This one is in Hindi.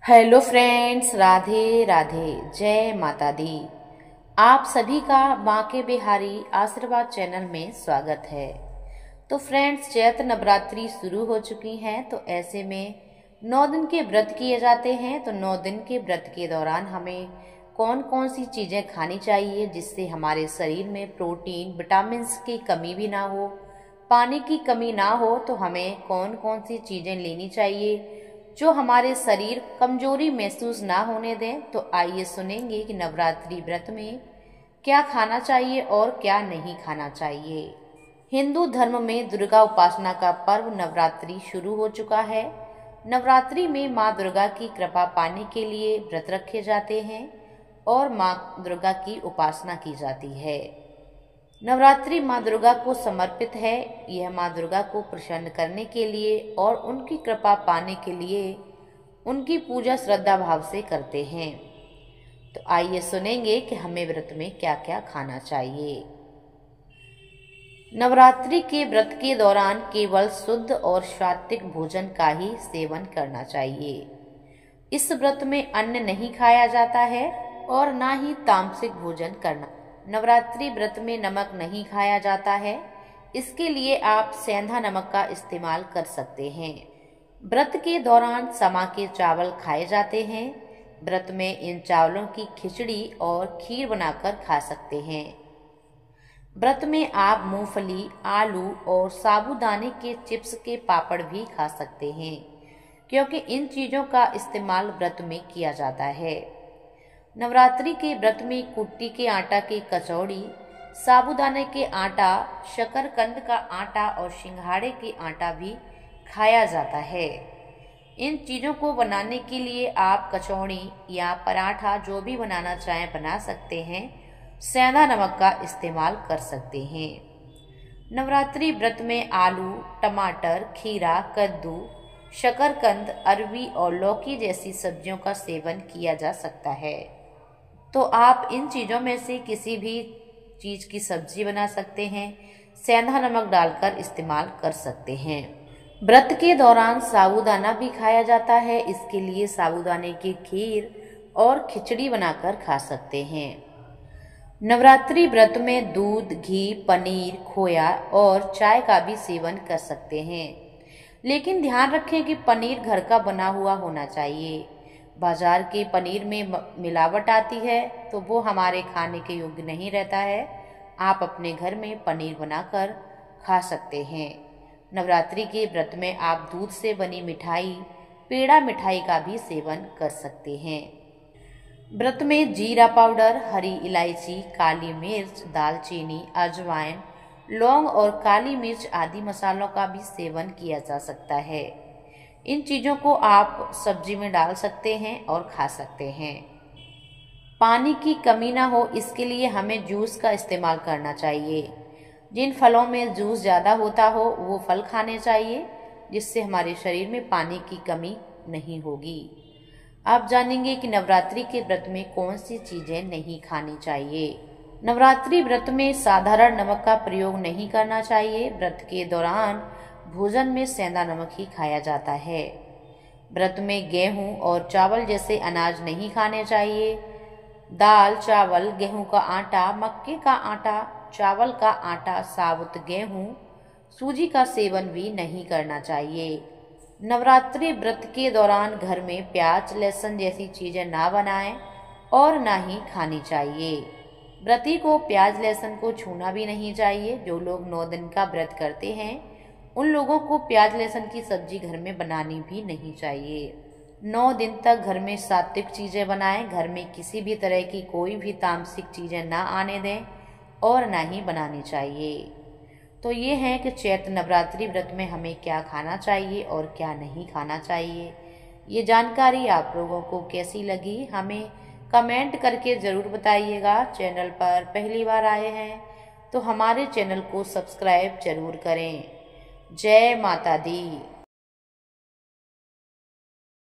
हेलो फ्रेंड्स, राधे राधे, जय माता दी। आप सभी का माँ के बिहारी आशीर्वाद चैनल में स्वागत है। तो फ्रेंड्स, चैत्र नवरात्रि शुरू हो चुकी हैं, तो ऐसे में 9 दिन के व्रत किए जाते हैं। तो 9 दिन के व्रत के दौरान हमें कौन कौन सी चीज़ें खानी चाहिए जिससे हमारे शरीर में प्रोटीन विटामिन्स की कमी भी ना हो, पानी की कमी ना हो। तो हमें कौन कौन सी चीज़ें लेनी चाहिए जो हमारे शरीर कमजोरी महसूस ना होने दें। तो आइए सुनेंगे कि नवरात्रि व्रत में क्या खाना चाहिए और क्या नहीं खाना चाहिए। हिंदू धर्म में दुर्गा उपासना का पर्व नवरात्रि शुरू हो चुका है। नवरात्रि में माँ दुर्गा की कृपा पाने के लिए व्रत रखे जाते हैं और माँ दुर्गा की उपासना की जाती है। नवरात्रि माँ दुर्गा को समर्पित है। यह माँ दुर्गा को प्रसन्न करने के लिए और उनकी कृपा पाने के लिए उनकी पूजा श्रद्धा भाव से करते हैं। तो आइए सुनेंगे कि हमें व्रत में क्या क्या खाना चाहिए। नवरात्रि के व्रत के दौरान केवल शुद्ध और सात्विक भोजन का ही सेवन करना चाहिए। इस व्रत में अन्न नहीं खाया जाता है और ना ही तामसिक भोजन करना। नवरात्रि व्रत में नमक नहीं खाया जाता है, इसके लिए आप सेंधा नमक का इस्तेमाल कर सकते हैं। व्रत के दौरान समा के चावल खाए जाते हैं। व्रत में इन चावलों की खिचड़ी और खीर बनाकर खा सकते हैं। व्रत में आप मूंगफली, आलू और साबूदाने के चिप्स के पापड़ भी खा सकते हैं, क्योंकि इन चीज़ों का इस्तेमाल व्रत में किया जाता है। नवरात्रि के व्रत में कुट्टी के आटा की कचौड़ी, साबूदाने के आटा, शकरकंद का आटा और सिंघाड़े के आटा भी खाया जाता है। इन चीज़ों को बनाने के लिए आप कचौड़ी या पराठा जो भी बनाना चाहें बना सकते हैं। सेंधा नमक का इस्तेमाल कर सकते हैं। नवरात्रि व्रत में आलू, टमाटर, खीरा, कद्दू, शकरकंद, अरबी और लौकी जैसी सब्जियों का सेवन किया जा सकता है। तो आप इन चीज़ों में से किसी भी चीज़ की सब्जी बना सकते हैं, सेंधा नमक डालकर इस्तेमाल कर सकते हैं। व्रत के दौरान साबूदाना भी खाया जाता है, इसके लिए साबूदाने की खीर और खिचड़ी बनाकर खा सकते हैं। नवरात्रि व्रत में दूध, घी, पनीर, खोया और चाय का भी सेवन कर सकते हैं, लेकिन ध्यान रखें कि पनीर घर का बना हुआ होना चाहिए। बाजार के पनीर में मिलावट आती है तो वो हमारे खाने के योग्य नहीं रहता है। आप अपने घर में पनीर बनाकर खा सकते हैं। नवरात्रि के व्रत में आप दूध से बनी मिठाई, पेड़ा मिठाई का भी सेवन कर सकते हैं। व्रत में जीरा पाउडर, हरी इलायची, काली मिर्च, दालचीनी, अजवाइन, लौंग और काली मिर्च आदि मसालों का भी सेवन किया जा सकता है। इन चीज़ों को आप सब्जी में डाल सकते हैं और खा सकते हैं। पानी की कमी ना हो, इसके लिए हमें जूस का इस्तेमाल करना चाहिए। जिन फलों में जूस ज़्यादा होता हो वो फल खाने चाहिए, जिससे हमारे शरीर में पानी की कमी नहीं होगी। आप जानेंगे कि नवरात्रि के व्रत में कौन सी चीज़ें नहीं खानी चाहिए। नवरात्रि व्रत में साधारण नमक का प्रयोग नहीं करना चाहिए। व्रत के दौरान भोजन में सेंधा नमक ही खाया जाता है। व्रत में गेहूं और चावल जैसे अनाज नहीं खाने चाहिए। दाल, चावल, गेहूं का आटा, मक्के का आटा, चावल का आटा, साबुत गेहूं, सूजी का सेवन भी नहीं करना चाहिए। नवरात्रि व्रत के दौरान घर में प्याज, लहसुन जैसी चीज़ें ना बनाएं और ना ही खानी चाहिए। व्रती को प्याज लहसुन को छूना भी नहीं चाहिए। जो लोग 9 दिन का व्रत करते हैं उन लोगों को प्याज लहसुन की सब्जी घर में बनानी भी नहीं चाहिए। 9 दिन तक घर में सात्विक चीज़ें बनाएं। घर में किसी भी तरह की कोई भी तामसिक चीज़ें ना आने दें और ना ही बनानी चाहिए। तो ये है कि चैत्र नवरात्रि व्रत में हमें क्या खाना चाहिए और क्या नहीं खाना चाहिए। ये जानकारी आप लोगों को कैसी लगी हमें कमेंट करके ज़रूर बताइएगा। चैनल पर पहली बार आए हैं तो हमारे चैनल को सब्सक्राइब जरूर करें। जय माता दी।